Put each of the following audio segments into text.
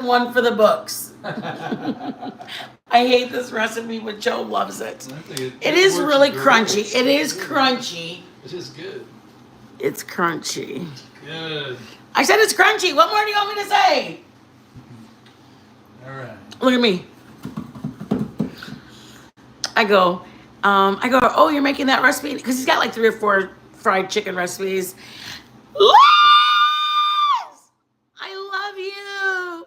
one for the books. I hate this recipe, but Joe loves it. It is really crunchy. It is crunchy. It is good. It's crunchy. Good. I said it's crunchy. What more do you want me to say? All right. Look at me. I go, oh, you're making that recipe? Because he's got like 3 or 4 fried chicken recipes. Liz! I love you.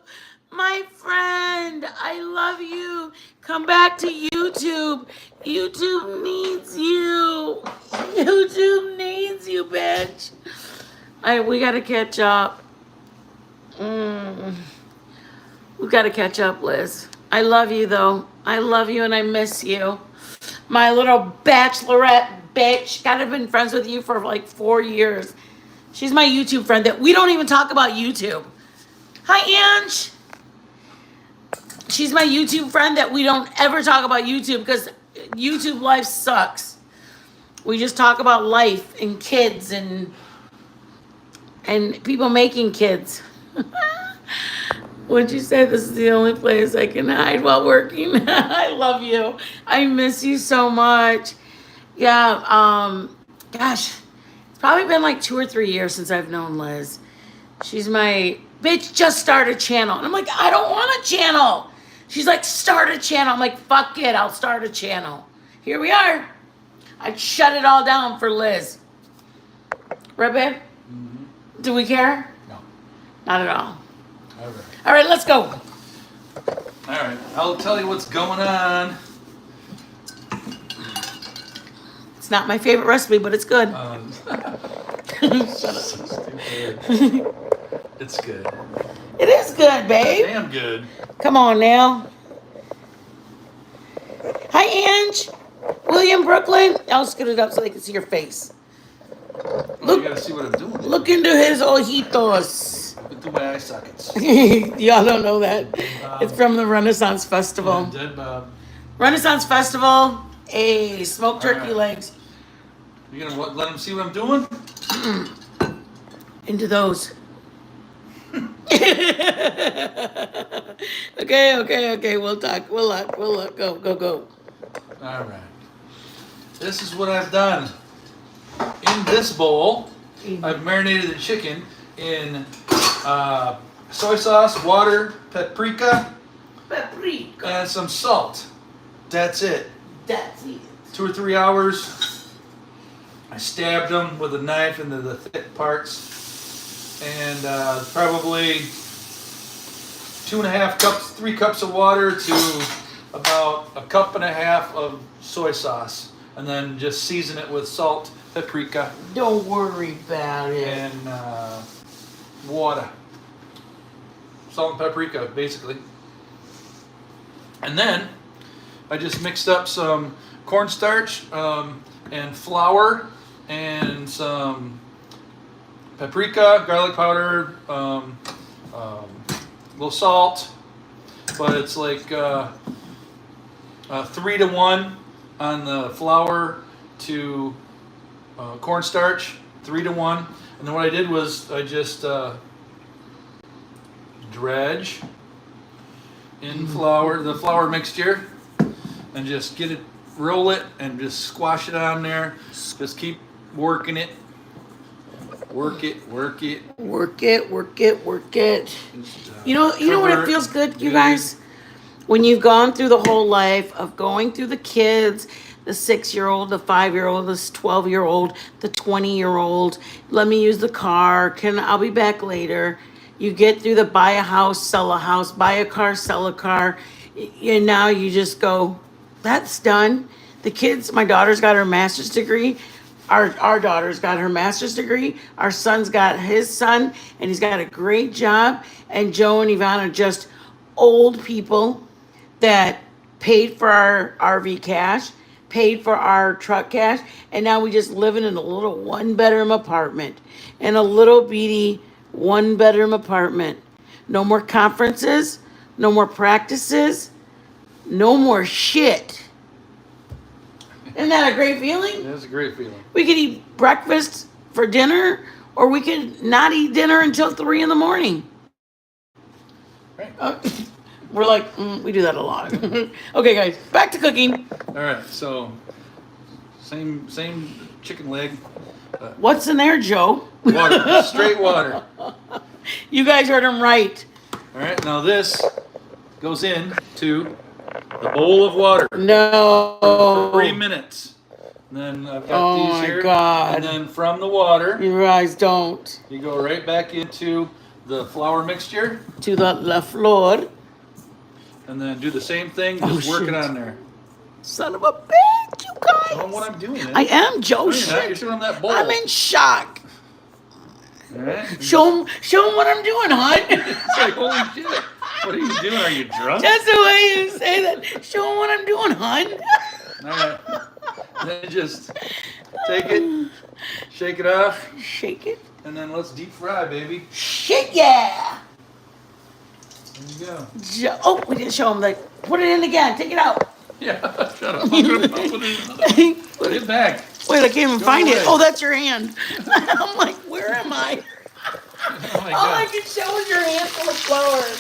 My friend, I love you. Come back to YouTube. YouTube needs you. YouTube needs you, bitch. We gotta catch up. We gotta catch up, Liz. I love you though. I love you and I miss you. My little bachelorette bitch. God, I've been friends with you for like 4 years. She's my YouTube friend that we don't even talk about YouTube. Hi, Ange. She's my YouTube friend that we don't ever talk about YouTube because YouTube life sucks. We just talk about life and kids and people making kids. Would you say this is the only place I can hide while working? I love you. I miss you so much. Yeah, gosh, it's probably been like 2 or 3 years since I've known Liz. She's my bitch, just start a channel. And I'm like, I don't want a channel. She's like, start a channel. I'm like, fuck it, I'll start a channel. Here we are. I'd shut it all down for Liz. Right, babe? Mm-hmm. Do we care? No. Not at all. All right. All right, let's go. All right. I'll tell you what's going on. It's not my favorite recipe, but it's good. Shut up. It's good. It is good, babe. Damn good. Come on now. Hi, Ange. William Brooklyn. I'll scoot it up so they can see your face. Look, you gotta see what I'm doing. Look into his ojitos. Look through my eye sockets. Y'all don't know that. It's from the Renaissance Festival. Yeah, Dead Bob. Renaissance Festival. Hey, smoked turkey legs. You gonna let them see what I'm doing? Into those. Okay. We'll talk. We'll look. Go. All right. This is what I've done. In this bowl, I've marinated the chicken in soy sauce, water, paprika, and some salt. That's it. 2 or 3 hours. I stabbed them with a knife into the thick parts, and probably 2.5 cups, 3 cups of water to about 1.5 cups of soy sauce, and then just season it with salt, paprika. Don't worry about it. And water. Salt and paprika, basically. And then I just mixed up some cornstarch and flour and some paprika, garlic powder, little salt, but it's like 3 to 1 on the flour to cornstarch, 3 to 1. And then what I did was I just dredge in the flour mixture, and just roll it and just squash it on there. Just keep working it. Work it. You know what it feels good, you guys? When you've gone through the whole life of going through the kids, the 6-year-old, the 5-year-old, the 12-year-old, the 20-year-old, let me use the car, I'll be back later. You get through the buy a house, sell a house, buy a car, sell a car, and now you just go, that's done. The kids, my daughter's got her master's degree. Our daughter's got her master's degree. Our son's got his son, and he's got a great job. And Joe and Yvonne are just old people that paid for our RV cash, paid for our truck cash, and now we just living in a little 1-bedroom apartment. In a little beady 1-bedroom apartment. No more conferences, no more practices, no more shit. Isn't that a great feeling? That's a great feeling. We could eat breakfast for dinner, or we could not eat dinner until 3 in the morning. Right. We're like, we do that a lot. Okay, guys, back to cooking. All right. So same chicken leg. What's in there, Joe? Water, straight water. You guys heard him right. All right. Now this goes into the bowl of water for No. 3 minutes. And then I've got Oh these my here. God. And then from the water, You guys don't. you go right back into the flour mixture, To the La Flor. and then do the same thing. Oh, Just work shoot. it on there. Son of a bitch, you Show them guys. what I'm doing. I am, Joe. No, you're not. You're Shit. showing that bowl. I'm in shock. All right. Show him what I'm doing, hon. It's like, holy shit. What are you doing? Are you drunk? That's the way you say that. Show him what I'm doing, hon. All right. Then just take it, shake it off, Shake it. and then let's deep fry, baby. Shit, yeah. There you go. Oh, we didn't show him. Like, put it in again. Take it out. Yeah, shut up. I'm gonna put it in another. Put it back. Wait, I can't even Go find it. away. Oh, that's your hand. I'm like, where am I? Oh my All I god. can show is your hand full of flowers.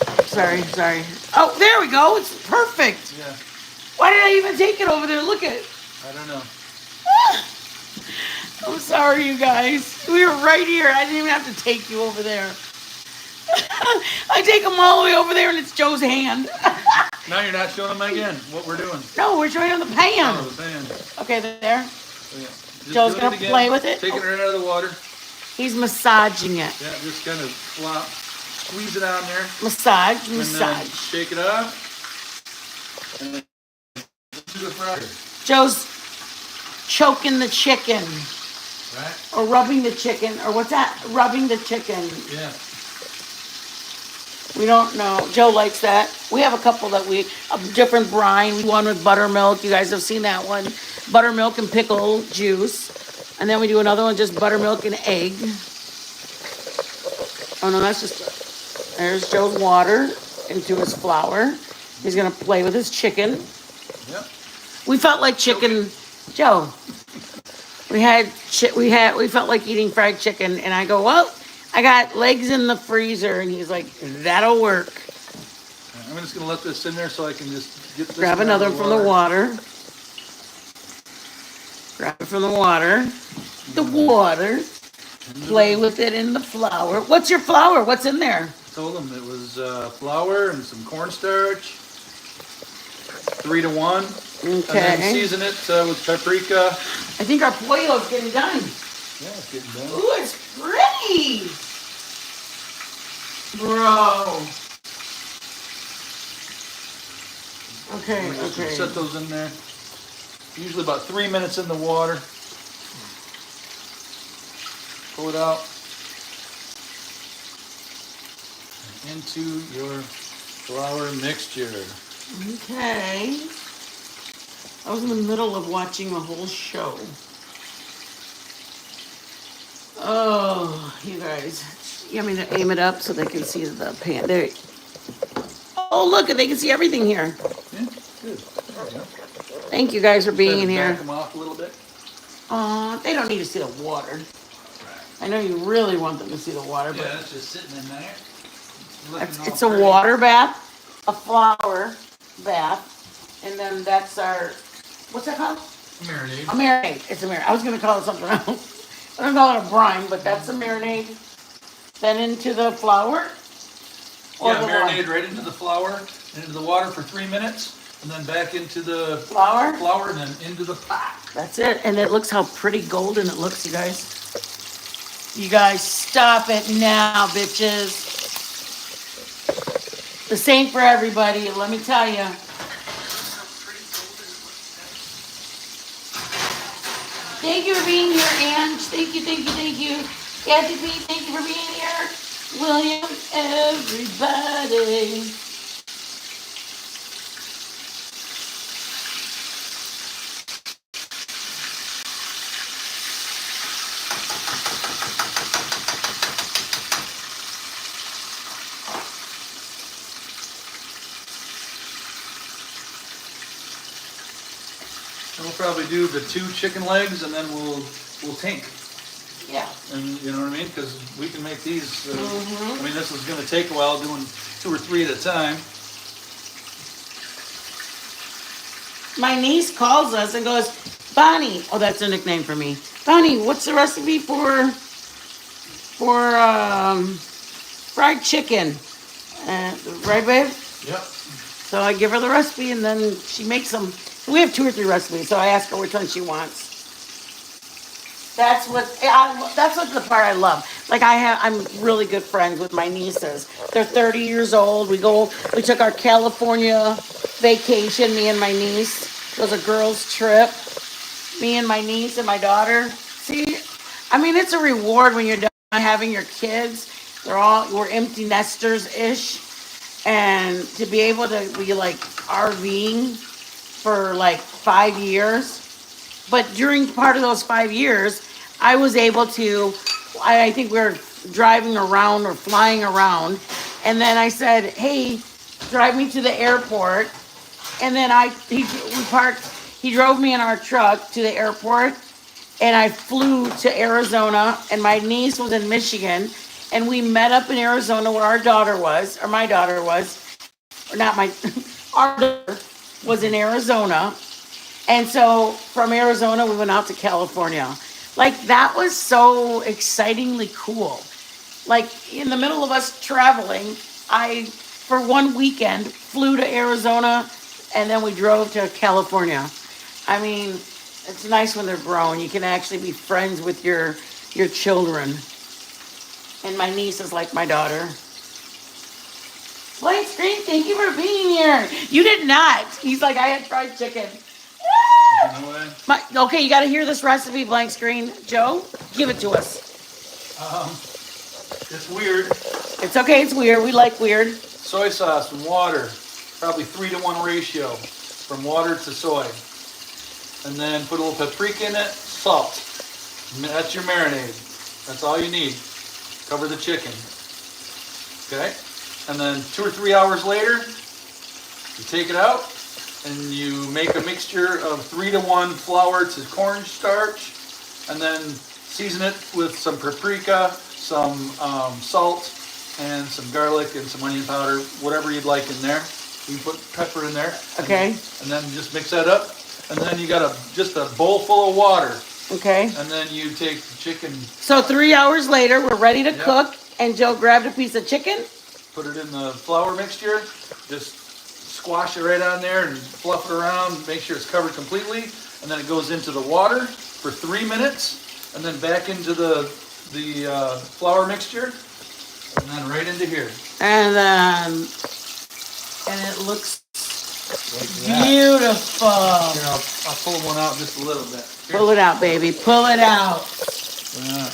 What's Sorry. Oh, there we go. It's perfect. going on? Yeah, Why did I even take it over there? Look at it. I don't know. I'm sorry, you guys. We were right here. I didn't even have to take you over there. I take them all the way over there, and it's Joe's hand. Now you're not showing them again what we're doing. No, we're showing on the Oh, pan. the pan. Okay, there. So, yeah. Just Joe's doing gonna again. play with it? Taking it right out of the water. He's massaging it. Yeah, just kind of flop, squeeze it on there, Massage. and then shake it up. And then do the fryer. Joe's choking the chicken. Right? Or rubbing the chicken. Or what's that? Rubbing the chicken. Yeah. We don't know. Joe likes that. We have a couple that a different brine. One with buttermilk. You guys have seen that one. Buttermilk and pickle juice. And then we do another one, just buttermilk and egg. Oh no, that's just, there's Joe's water into his flour. He's gonna play with his chicken. Yep. We felt like chicken, Joe. We felt like eating fried chicken, and I go, well, I got legs in the freezer, and he's like, that'll work. I'm just gonna let this in there so I can just get this. Grab one out another of from the water. Grab it from the water. The water. Play with it in the flour. What's your flour? What's in there? Told them it was flour and some cornstarch, 3 to 1. And then Okay. season it with paprika. I think our pollo's getting done. Yeah, it's getting done. Ooh, it's pretty. Bro. Okay, okay. Set those in there. Usually about 3 minutes in the water. Pull it out. And into your flour mixture. Okay. I was in the middle of watching a whole show. Oh, you guys. You want me to aim it up so they can see the pan? There. Oh, look, they can see everything here. Yeah, good. There we go. Thank you guys for being Back here. them off a little bit. They don't need to see the water. I know you really want them to see the water, Yeah, but that's just sitting in there. Looking all it's a pretty. water bath, a flour bath, and then that's our, what's that called? Marinade. A marinade. It's a marinade. I was gonna call it something else. I don't call it a brine, but that's a marinade. Then into the flour. Or Yeah, the marinade water? right into the flour, and into the water for 3 minutes, and then back into the Flour. flour, and then into the pot. That's it. And it looks how pretty golden it looks, you guys. You guys, stop it now, bitches. The same for everybody, let me tell you. Thank you for being here, Ange. Thank you. Kathy B, thank you for being here. William, everybody. And we'll probably do the 2 chicken legs, and then we'll tank. Yeah. And you know what I mean? Because we can make these, I mean, this is gonna take a while doing 2 or 3 at a time. My niece calls us and goes, Bonnie, oh, that's a nickname for me. Bonnie, what's the recipe for fried chicken? Right, babe? Yep. So I give her the recipe and then she makes them. We have 2 or 3 recipes, so I ask her which one she wants. That's what the part I love. Like I'm really good friends with my nieces. They're 30 years old. We took our California vacation, me and my niece. It was a girls' trip. Me and my niece and my daughter. See, I mean, it's a reward when you're done having your kids. We're empty nesters-ish. And to be able to be like RVing for like 5 years. But during part of those 5 years, I was able to, I think we were driving around or flying around. And then I said, hey, drive me to the airport. And then we parked, he drove me in our truck to the airport. And I flew to Arizona, and my niece was in Michigan. And we met up in Arizona where our daughter was, or my daughter was, or not my, our daughter was in Arizona. And so from Arizona, we went out to California. Like, that was so excitingly cool. Like, in the middle of us traveling, for one weekend, flew to Arizona, and then we drove to California. I mean, it's nice when they're grown. You can actually be friends with your children. And my niece is like my daughter. Blank Screen, thank you for being here. You did not. He's like, I had fried chicken. You know what? Okay, you got to hear this recipe, Blank Screen. Joe, give it to us. It's weird. It's okay, it's weird. We like weird. Soy sauce and water, probably 3-to-1 ratio from water to soy. And then put a little paprika in it, salt. That's your marinade. That's all you need. Cover the chicken. Okay? And then 2 or 3 hours later, you take it out and you make a mixture of 3-to-1 flour to cornstarch, and then season it with some paprika, some salt, and some garlic and some onion powder, whatever you'd like in there. You can put pepper in there. Okay. And then just mix that up. And then you got just a bowl full of water. Okay. And then you take the chicken. So 3 hours later, we're ready to Yep. cook, and Joe grabbed a piece of chicken. Put it in the flour mixture. Just squash it right on there and fluff it around. Make sure it's covered completely. And then it goes into the water for 3 minutes. And then back into the flour mixture. And then right into here. And it looks Like that. beautiful. Here, I'll pull one out just a little bit. Here. Pull it out, baby. Pull it out. Yeah.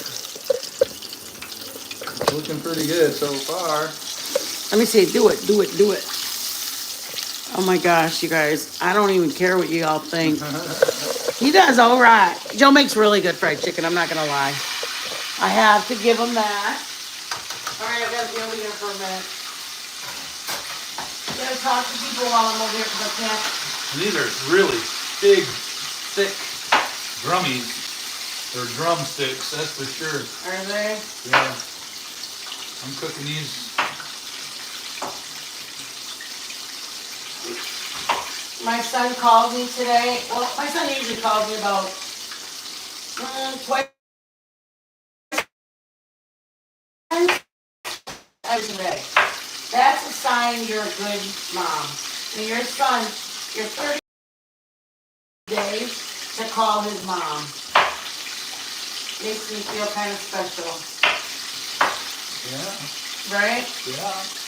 It's looking pretty good so far. Let me see. Do it. Do it. Do it. Oh my gosh, you guys. I don't even care what you all think. He does all right. Joe makes really good fried chicken. I'm not going to lie. I have to give him that. All right, I've got to be over here for a minute. I'm going to talk to people while I'm over here because I can't. And these are really big, thick drummies, or drumsticks, that's for sure. Are they? Yeah. I'm cooking these. My son called me today. Well, my son usually calls me about twice every day. That's a sign you're a good mom. And your son, you're 30 days to call his mom. Makes me feel kind of special. Yeah. Right? Yeah.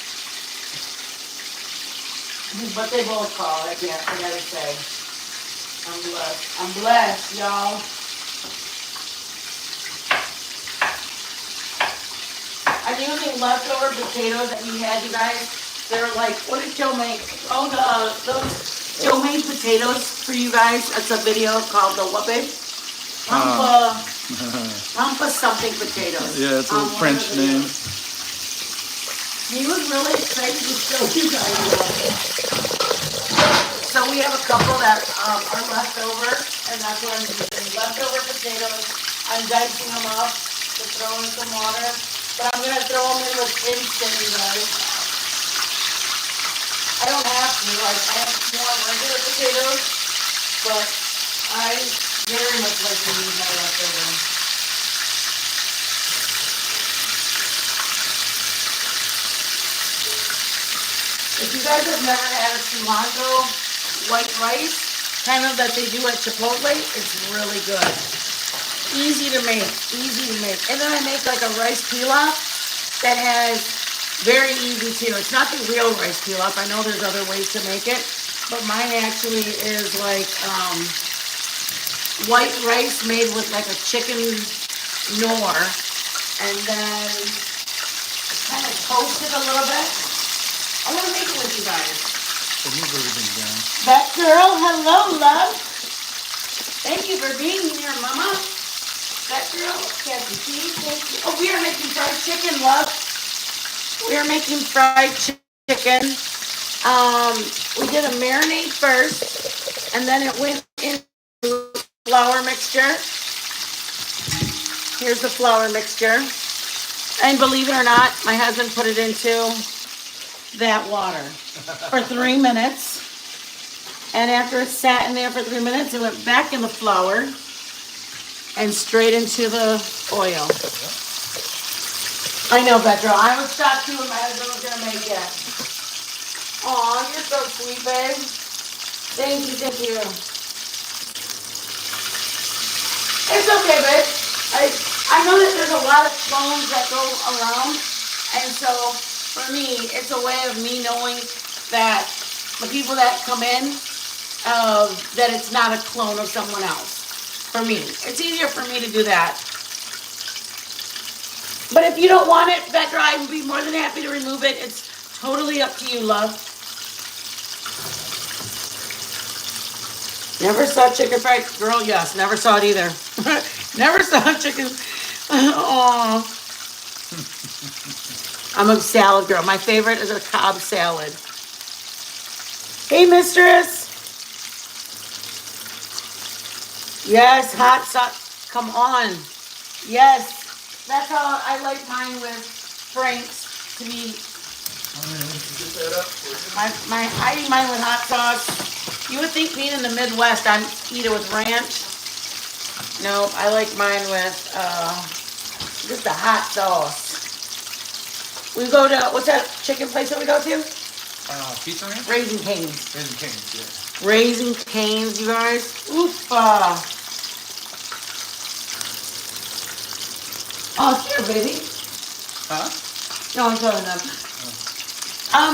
But they both call, I gotta say. I'm blessed. I'm blessed, y'all. I'm using leftover potatoes that we had, you guys. They're like, what did Joe make? Oh, those Joe made potatoes for you guys. That's a video called the what, babe? Pampa something potatoes. Yeah, it's a little French name. He was really excited to show you guys what. So we have a couple that are left over, and that's what I'm using. Leftover potatoes. I'm dicing them up, to throw in some water, but I'm gonna throw them in with instant, you guys. I don't have to, like, I have more regular potatoes, but I very much like to use my leftovers. If you guys have never had a cilantro white rice, kind of that they do at Chipotle, it's really good. Easy to make, easy to make. And then I make like a rice pilaf that has very easy too. It's not the real rice pilaf. I know there's other ways to make it, but mine actually is like white rice made with like a chicken nor, and then kind of toast it a little bit. I want to make it with you guys. So move everything down. That girl, hello, love. Thank you for being here, Mama. That girl, Kathy P, thank you. Oh, we are making fried chicken, love. We are making fried chicken. We did a marinade first, and then it went into flour mixture. Here's the flour mixture. And believe it or not, my husband put it into that water for 3 minutes. And after it sat in there for 3 minutes, it went back in the flour and straight into the oil. I know, Petra. I was shocked too when my husband was gonna make it. Aw, you're so sweet, babe. Thank you, thank you. It's okay, babe. I know that there's a lot of clones that go around, and so for me, it's a way of me knowing that the people that come in, that it's not a clone of someone else. For me, it's easier for me to do that. But if you don't want it, Petra, I would be more than happy to remove it. It's totally up to you, love. Never saw chicken fried girl. Yes, never saw it either. Never saw chicken. Oh, I'm a salad girl. My favorite is a Cobb salad. Hey, mistress. Yes, hot sauce. Come on. Yes. That's how I like mine with Frank's to be. I eat mine with hot sauce. You would think being in the Midwest, I'd eat it with ranch. No, I like mine with just a hot sauce. We go to, what's that chicken place that we go to? Pizza Ranch? Raising Cane's. Raising Cane's, yeah. Raising Cane's, you guys. Oof. Oh, here, baby. Huh? No, I'm telling them.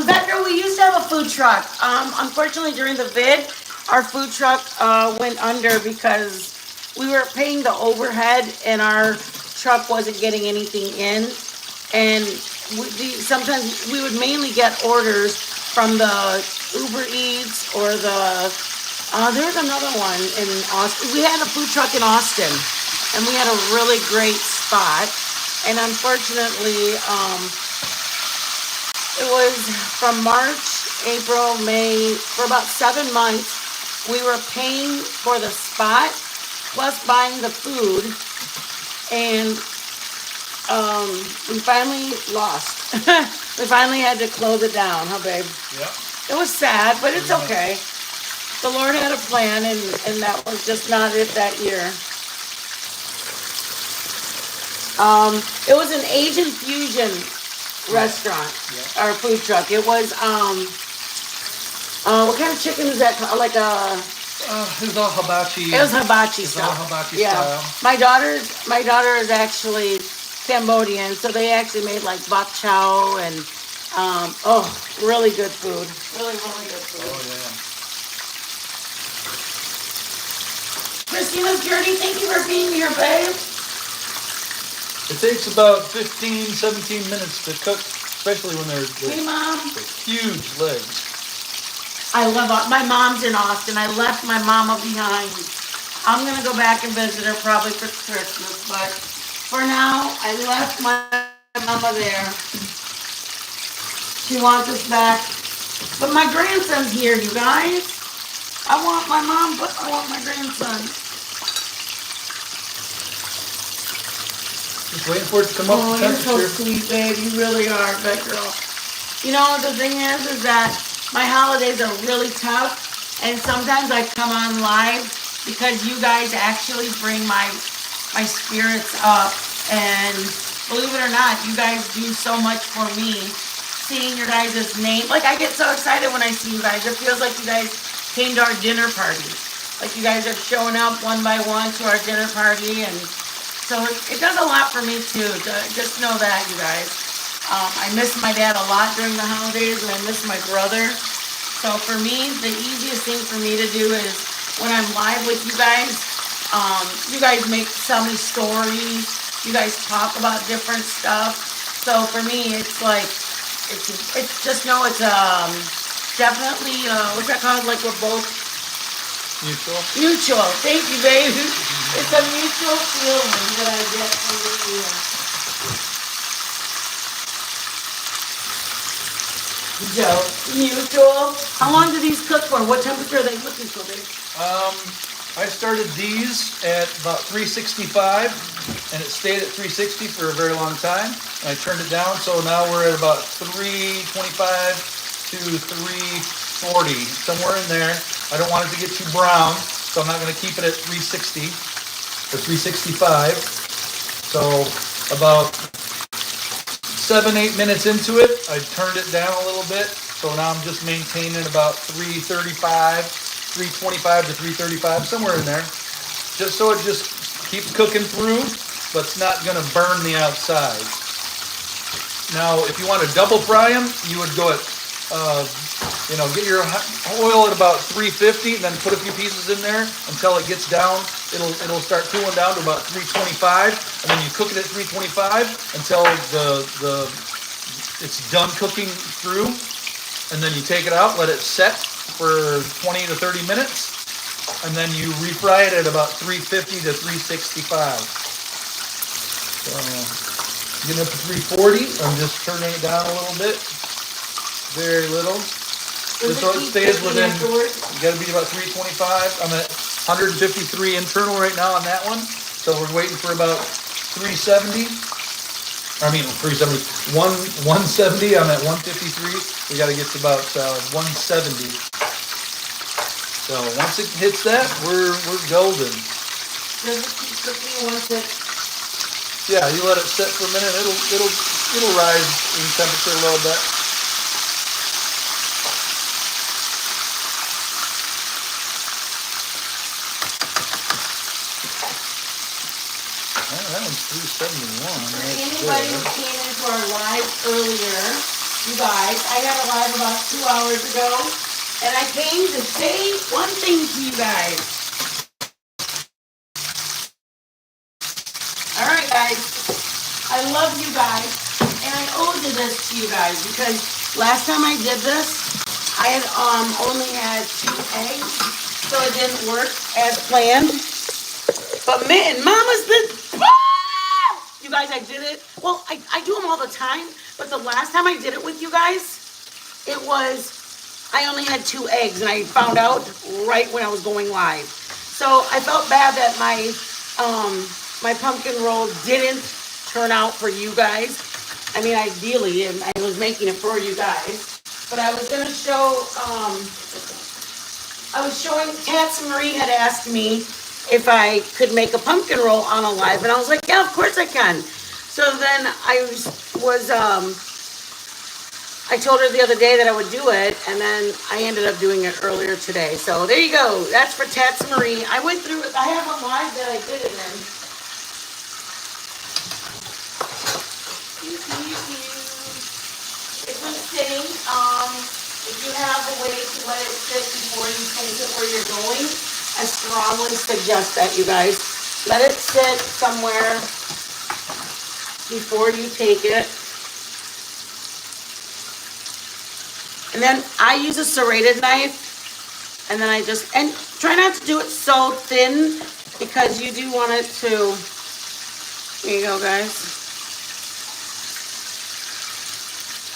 Becca, we used to have a food truck. Unfortunately, during the vid, our food truck went under because we were paying the overhead and our truck wasn't getting anything in. And sometimes we would mainly get orders from the Uber Eats or there was another one in Austin. We had a food truck in Austin, and we had a really great spot. And unfortunately, it was from March, April, May, for about 7 months, we were paying for the spot plus buying the food. And we finally lost. We finally had to close it down, huh, babe? Yeah. It was sad, but it's okay. The Lord had a plan, and that was just not it that year. It was an Asian fusion restaurant, or food truck. It was, what kind of chicken is that? Like a... It was all hibachi. It was hibachi It's style. all hibachi Yeah. style. My daughter is actually Cambodian, so they actually made like bok chow and really good food. Really, really good food. Oh, yeah. Christina's Journey, thank you for being here, babe. It takes about 15, 17 minutes to cook, especially when they're Hey, Mom. huge legs. I love my mom's in Austin. I left my mama behind. I'm gonna go back and visit her probably for Christmas, but for now, I left my mama there. She wants us back. But my grandson's here, you guys. I want my mom, but I want my grandson. Just waiting for it to come up Oh, to you're so temperature. sweet, babe. You really are, that girl. You know, the thing is that my holidays are really tough, and sometimes I come on live because you guys actually bring my spirits up. And believe it or not, you guys do so much for me. Seeing your guys' name, like I get so excited when I see you guys. It feels like you guys came to our dinner party. Like you guys are showing up one by one to our dinner party, and so it does a lot for me too. Just know that, you guys. I miss my dad a lot during the holidays, and I miss my brother. So for me, the easiest thing for me to do is when I'm live with you guys make tell me stories. You guys talk about different stuff. So for me, it's like it's just know it's definitely what's that called? Like we're both Mutual. mutual. Thank you, baby. It's a mutual feeling that I get from this year. Joe, mutual. How long do these cook for? What temperature are they cooking for, babe? I started these at about 365, and it stayed at 360 for a very long time. And I turned it down, so now we're at about 325 to 340, somewhere in there. I don't want it to get too brown, so I'm not going to keep it at 360 or 365. So about 7-8 minutes into it, I turned it down a little bit. So now I'm just maintaining about 335, 325 to 335, somewhere in there. Just so it just keeps cooking through, but it's not gonna burn the outside. Now, if you want to double fry them, you would go at, get your oil at about 350, and then put a few pieces in there until it gets down. It'll start cooling down to about 325, and then you cook it at 325 until it's done cooking through, and then you take it out, let it set for 20 to 30 minutes, and then you refry it at about 350 to 365. So, getting up to 340, I'm just turning it down a little bit, very little. Just so it stays within, you gotta be about 325. I'm at 153 internal right now on that one. So we're waiting for about 370. 170, I'm at 153. We gotta get to about 170. So once it hits that, we're golden. Does it keep cooking once it? Yeah, you let it sit for a minute, it'll rise in temperature a little bit. That one's 371. For anybody who came into our live earlier, you guys, I had a live about 2 hours ago, and I came to say one thing to you guys. All right, guys, I love you guys, and I owe this to you guys because last time I did this, I had only had 2 eggs, so it didn't work as planned. But man, Mama's been. You guys, I did it. Well, I do them all the time, but the last time I did it with you guys, it was, I only had 2 eggs, and I found out right when I was going live. So I felt bad that my pumpkin roll didn't turn out for you guys. I mean, ideally, I was making it for you guys. But I was gonna show, I was showing, Tats Marie had asked me if I could make a pumpkin roll on a live, and I was like, yeah, of course I can. So then I told her the other day that I would do it, and then I ended up doing it earlier today. So there you go. That's for Tats Marie. I went through it. I have a live that I did it in. It's been sitting. If you have a way to let it sit before you take it where you're going, I strongly suggest that, you guys. Let it sit somewhere before you take it. And then I use a serrated knife, and then and try not to do it so thin because you do want it to, here you go, guys.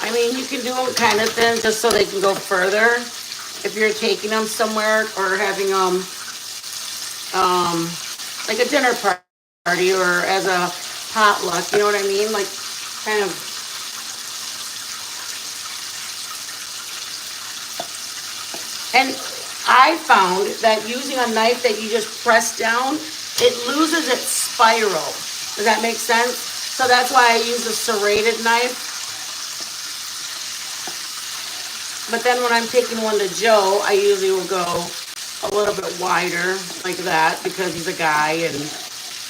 I mean, you can do them kind of thin just so they can go further if you're taking them somewhere or having them like a dinner party or as a potluck, you know what I mean? Like, kind of. And I found that using a knife that you just press down, it loses its spiral. Does that make sense? So that's why I use a serrated knife. But then when I'm taking one to Joe, I usually will go a little bit wider like that because he's a guy and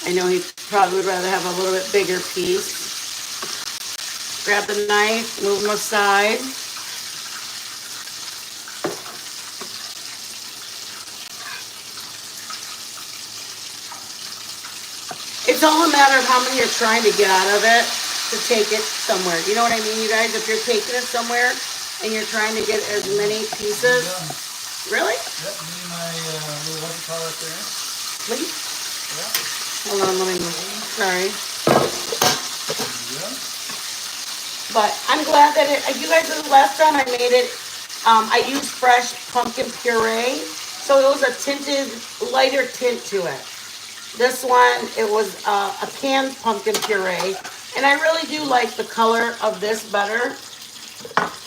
I know he probably would rather have a little bit bigger piece. Grab the knife, move them aside. It's all a matter of how many you're trying to get out of it to take it somewhere. You know what I mean, you guys? If you're taking it somewhere and you're trying to get as many pieces. Really? Yep, me and my little, what do you call it there? Please? Yeah. Hold on, let me move. Sorry. Yeah. But I'm glad that you guys, the last time I made it, I used fresh pumpkin puree. So it was a tinted, lighter tint to it. This one, it was a canned pumpkin puree. And I really do like the color of this better.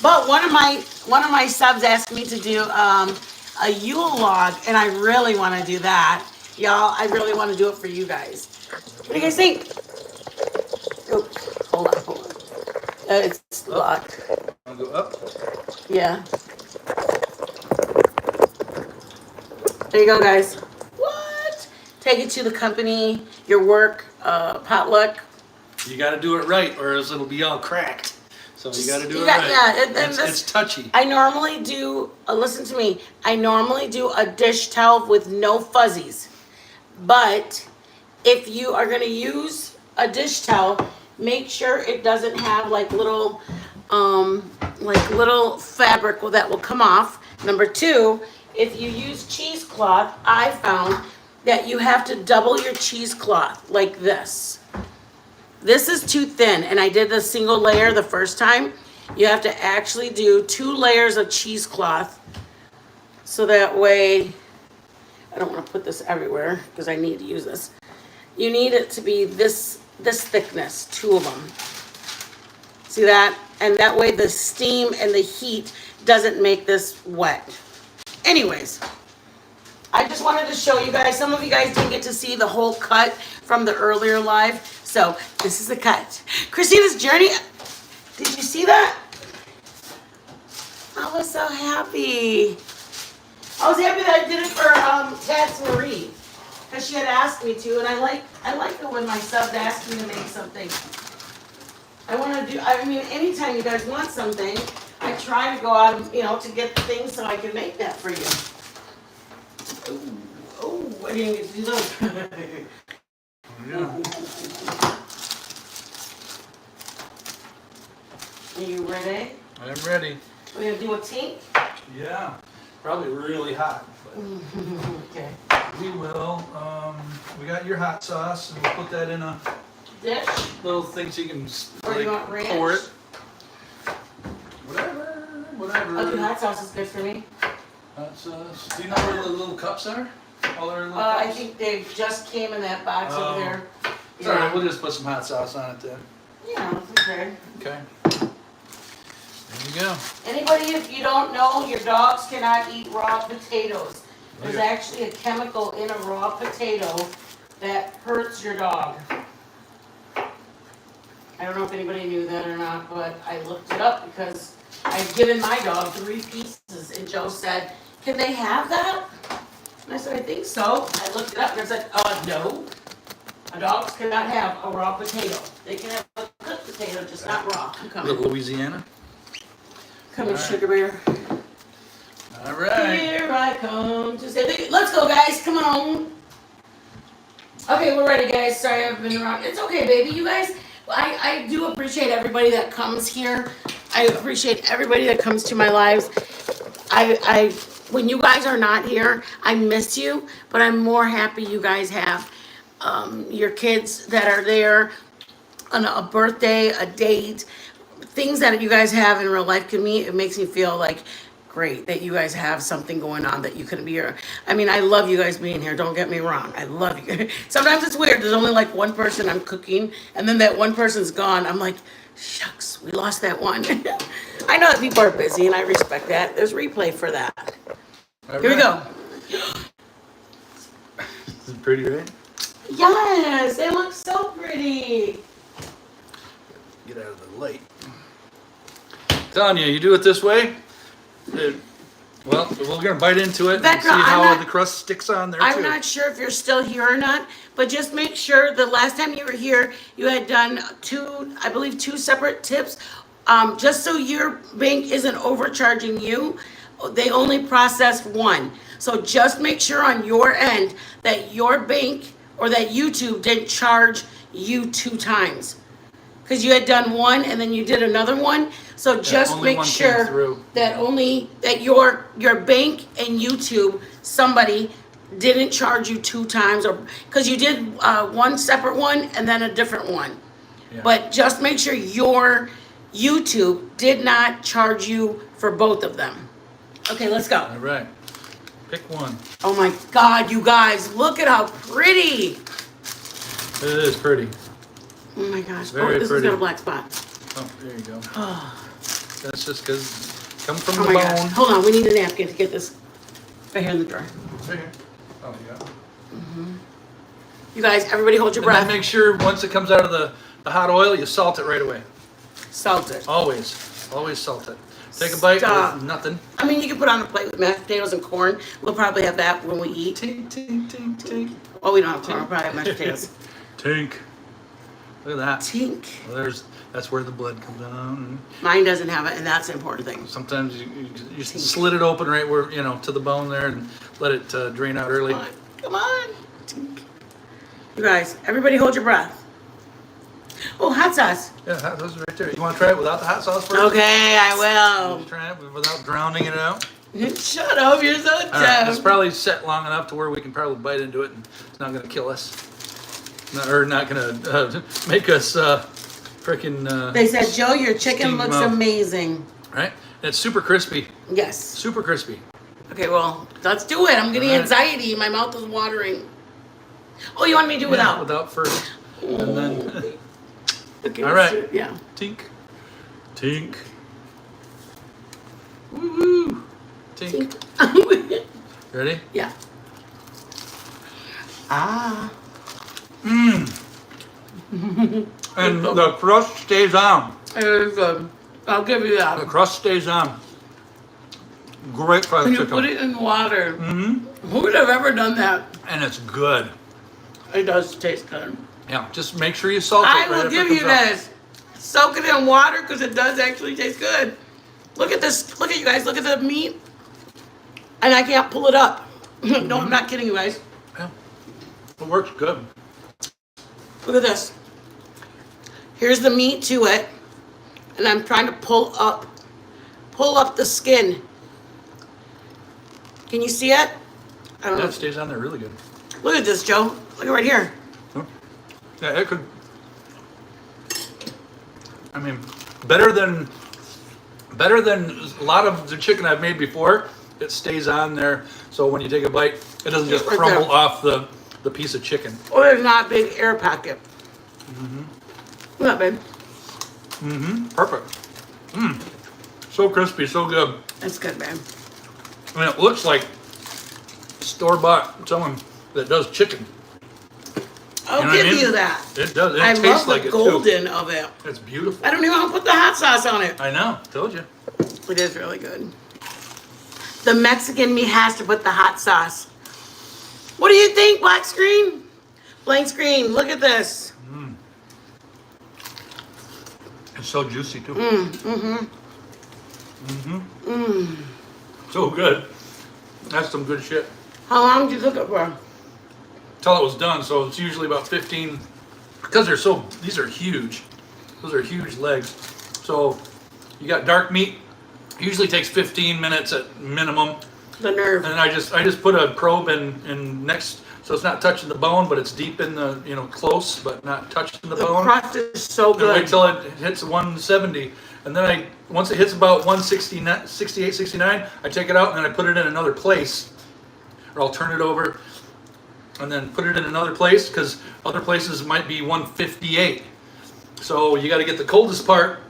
But one of my subs asked me to do a Yule log, and I really want to do that. Y'all, I really want to do it for you guys. What do you guys think? Oh, hold on. It's locked. I'll go up. Yeah. There you go, guys. What? Take it to the company, your work, potluck. You got to do it right, or else it'll be all cracked. So you got to do You it got- right. yeah, It's touchy. I normally do, listen to me, I normally do a dish towel with no fuzzies. But if you are going to use a dish towel, make sure it doesn't have like little fabric that will come off. Number two, if you use cheesecloth, I found that you have to double your cheesecloth like this. This is too thin, and I did the single layer the first time. You have to actually do 2 layers of cheesecloth, so that way, I don't want to put this everywhere because I need to use this. You need it to be this thickness, 2 of them. See that? And that way the steam and the heat doesn't make this wet. Anyways, I just wanted to show you guys. Some of you guys didn't get to see the whole cut from the earlier live. So this is the cut. Christina's journey. Did you see that? I was so happy. I was happy that I did it for Tats Marie. Because she had asked me to. And I like it when my subs ask me to make something. I mean, anytime you guys want something, I try to go out and, to get things so I can make that for you. Oh, I didn't get to do those. Yeah. Are you ready? I'm ready. We're gonna do a tink? Yeah. Probably really hot. But Okay. we will. We got your hot sauce, and we'll put that in a Dish? little thing so you can Or you want ranch? pour it. Whatever. Okay, hot sauce is good for me. Hot sauce. Do you know where the little cups are? All our little cups? I think they just came in that box Oh. over there. It's alright, we'll just put some hot sauce on it then. Yeah, that's okay. Okay. There you go. Anybody, if you don't know, your dogs cannot eat raw potatoes. There's Okay. actually a chemical in a raw potato that hurts your dog. I don't know if anybody knew that or not, but I looked it up because I've given my dog 3 pieces, and Joe said, "Can they have that?" And I said, "I think so." I looked it up and I said, no. Dogs cannot have a raw potato. They can have a cooked potato, just not raw. I'm coming. Little Louisiana. Come in, Alright. Sugar Bear. Alright. Here I come to say, let's go, guys. Come on. Okay, we're ready, guys. Sorry, I've been around. It's okay, baby. You guys, I do appreciate everybody that comes here. I appreciate everybody that comes to my lives. When you guys are not here, I miss you, but I'm more happy you guys have your kids that are there on a birthday, a date, things that you guys have in real life. To me, it makes me feel like great that you guys have something going on that you couldn't be here. I mean, I love you guys being here. Don't get me wrong. I love you. Sometimes it's weird. There's only like one person I'm cooking, and then that one person's gone. I'm like, shucks, we lost that one. I know that people are busy, and I respect that. There's replay for that. Here we go. This is pretty, right? Yes, it looks so pretty. Get out of the light. Telling you, you do it this way. Well, we're gonna bite into it and Becca, see how I'm not- the crust sticks on there I'm too. not sure if you're still here or not, but just make sure the last time you were here, you had done I believe two separate tips. Just so your bank isn't overcharging you, they only processed one. So just make sure on your end that your bank or that YouTube didn't charge you 2 times. Because you had done one and then you did another one. So just only make one came sure through. that your bank and YouTube, somebody didn't charge you 2 times, or because you did one separate one and then a different one. Yeah. But just make sure your YouTube did not charge you for both of them. Okay, let's go. All right, pick one. Oh my God, you guys, look at how pretty. It is pretty. Oh my gosh. Very This has pretty. got a black spot. Oh, there you go. That's just because come from Oh the my bone. gosh. Hold on, we need a napkin to get this right here in the drawer. Right here. Oh, yeah. You guys, everybody hold your And then breath. make sure once it comes out of the hot oil, you salt it right away. Salt it. Always salt it. Take a bite Stop. with nothing. I mean, you can put on a plate with mashed potatoes and corn. We'll probably have that when we eat. Tink, tink, tink, tink. Oh, we don't have corn. We'll probably have mashed potatoes. Tink. Look at that. Tink. Well, that's where the blood comes out. Mine doesn't have it, and that's the important thing. Sometimes you slit it open right where, to the bone there and let it drain out early. Come on. Come on. Tink. You guys, everybody hold your breath. Oh, hot sauce. Yeah, hot sauce is right there. You want to try it without the hot sauce first? Okay, I You try it without drowning it out. will. Shut up, you're so All right, it's dumb. probably set long enough to where we can probably bite into it and it's not going to kill us. Not going to make us freaking... They said, Joe, your chicken Steamed looks mouth. amazing. Right? And it's super crispy. Yes. Super crispy. Okay, well, let's do it. I'm getting All right. anxiety. My mouth is watering. Oh, you want me to do it Yeah, without? without first. And then... Okay, All let's right. do it. Yeah. Tink. Tink. Woo-woo. Tink. Ready? Yeah. Ah. And the crust stays on. It is good. I'll give you The that. crust stays on. Great fried When you chicken. put it in water, Mm-hmm. who would have ever done that? And it's good. It does taste good. Yeah, just make sure you salt it I right will after give it you comes out. this. Soak it in water because it does actually taste good. Look at this. Look at you guys. Look at the meat. And I can't pull it up. No, I'm not kidding you guys. Yeah. It works good. Look at this. Here's the meat to it. And I'm trying to pull up the skin. Can you see it? I don't know. That stays on there really good. Look at this, Joe. Look at right here. Yeah, it could. I mean, better than a lot of the chicken I've made before. It stays on there, so when you take a bite, it doesn't just Right crumble there. off the piece of chicken. Oh, there's not a big air pocket. Look at that, babe. Mm-hmm. Perfect. So crispy, so good. That's good, babe. I mean, it looks like store-bought someone that does chicken. I'll You know what I give mean? you that. It does. It I tastes love like the it too. golden of it. It's beautiful. I don't even want to put the hot sauce on it. I know. Told you. It is really good. The Mexican me has to put the hot sauce. What do you think, black screen? Blank screen, look at this. It's so juicy too. So good. That's some good shit. How long did you cook it for? Till it was done, so it's usually about 15. Because these are huge. Those are huge legs. So you got dark meat. Usually takes 15 minutes at minimum. The nerve. And I just put a probe in next, so it's not touching the bone, but it's deep in the, close, but not touching the The bone. crust is so And wait good. till it hits 170, And then once it hits about 169, 68, 69, I take it out and then I put it in another place. Or I'll turn it over and then put it in another place because other places might be 158. So you got to get the coldest part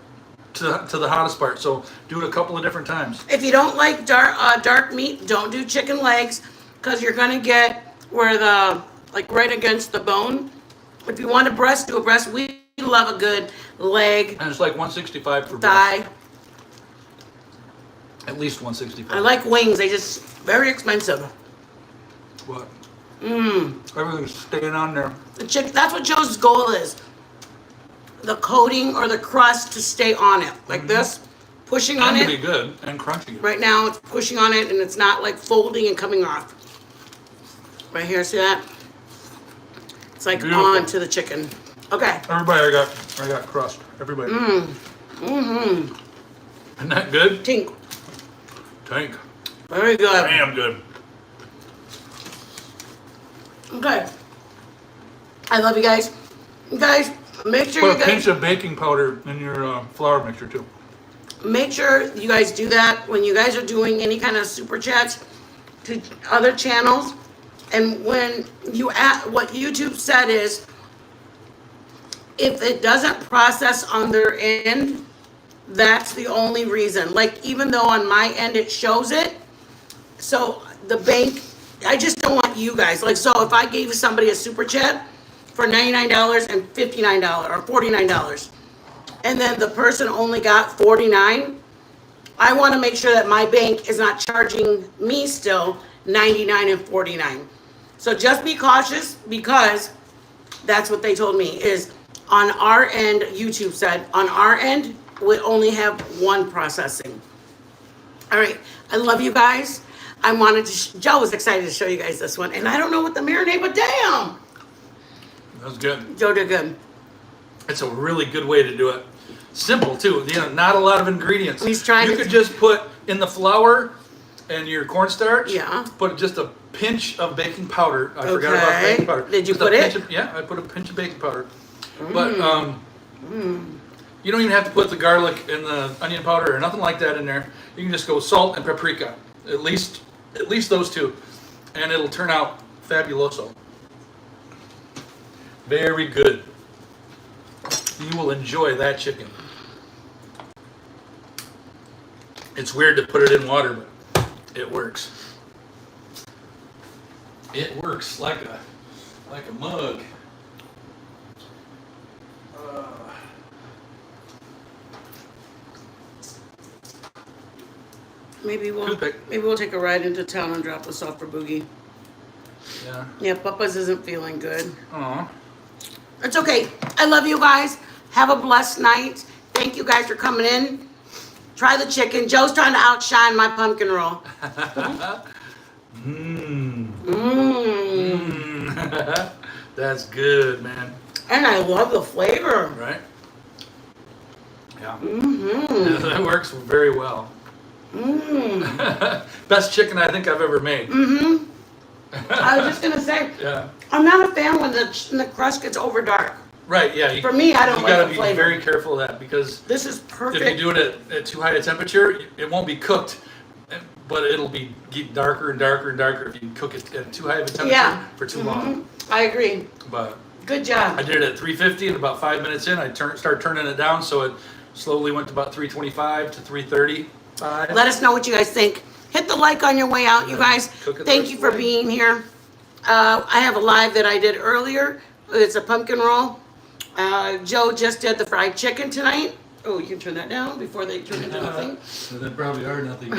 to the hottest part. So do it a couple of different times. If you don't like dark meat, don't do chicken legs because you're gonna get where the like right against the bone. If you want a breast, do a breast. We love a good leg, And it's like 165 for breast. thigh. At least 165. I like wings. They just very expensive. What? Everything's staying on there. The chicken. That's what Joe's goal is. The coating or the crust to stay on it like this, pushing on And to be it. good and crunchy. Right now it's pushing on it and it's not like folding and coming off. Right here, see that? It's like Beautiful. on to the chicken. Okay. Everybody, I got crust. Everybody. Isn't that good? Tink. Tank. Very good. Damn good. Okay. I love you guys. You guys, make sure Put you a guys pinch of baking powder in your flour mixture too. make sure you guys do that when you guys are doing any kind of super chats to other channels. And when you what YouTube said is, if it doesn't process on their end, that's the only reason. Like, even though on my end it shows it, so the bank, I just don't want you guys, like, so if I gave somebody a super chat for $99 and $59 or $49, and then the person only got 49, I want to make sure that my bank is not charging me still 99 and 49. So just be cautious, because that's what they told me is on our end, YouTube said, on our end, we only have one processing. All right, I love you guys. I wanted to, Joe was excited to show you guys this one, and I don't know what the marinade, but damn, That was good. Joe did good. It's a really good way to do it. Simple too. You know, not a lot of ingredients. He's trying You to- could just put in the flour and your cornstarch. Yeah. Put just a pinch of baking powder. I forgot about Okay. baking powder. Did you Just a put it? pinch of- yeah, I put a pinch of baking powder. But you don't even have to put the garlic and the onion powder or nothing like that in there. You can just go salt and paprika. At least those two, and it'll turn out fabuloso. Very good. You will enjoy that chicken. It's weird to put it in water, but it works. It works like a mug. Maybe Toothpick. we'll take a ride into town and drop this off for Boogie. Yeah. Yeah, Papa's isn't feeling good. Aw. It's okay. I love you guys. Have a blessed night. Thank you guys for coming in. Try the chicken. Joe's trying to outshine my pumpkin roll. That's good, man. And I love the flavor. Right? Yeah. That works very well. Best chicken I think I've ever made. I was just gonna say, Yeah. I'm not a fan when the crust gets over dark. Right, yeah. For me, I don't you like gotta the be flavor. very careful of that because This is if perfect. you do it at too high a temperature, it won't be cooked, but it'll be get darker and darker and darker if you cook it at too high of a temperature Yeah. for too long. I agree. But Good job. I did it at 350, and about 5 minutes in, I started turning it down, so it slowly went to about 325 to 335. Let us know what you guys think. Hit the like on your way out, you guys. Cook it the Thank rest you of the for way. being here. I have a live that I did earlier. It's a pumpkin roll. Joe just did the fried chicken tonight. Oh, you can turn that down before they turn into nothing. So they probably are nothing.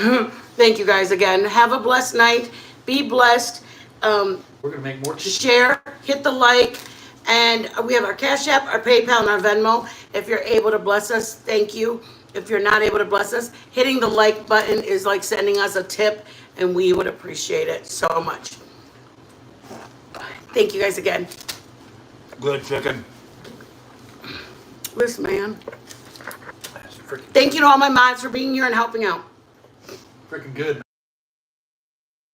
Thank you guys again. Have a blessed night. Be blessed. We're gonna make more chicken. Share, hit the like, and we have our Cash App, our PayPal, and our Venmo. If you're able to bless us, thank you. If you're not able to bless us, hitting the like button is like sending us a tip, and we would appreciate it so much. Thank you guys again. Good chicken. Listen, man. That's freaking Thank you to all my mods for being here and helping out. good.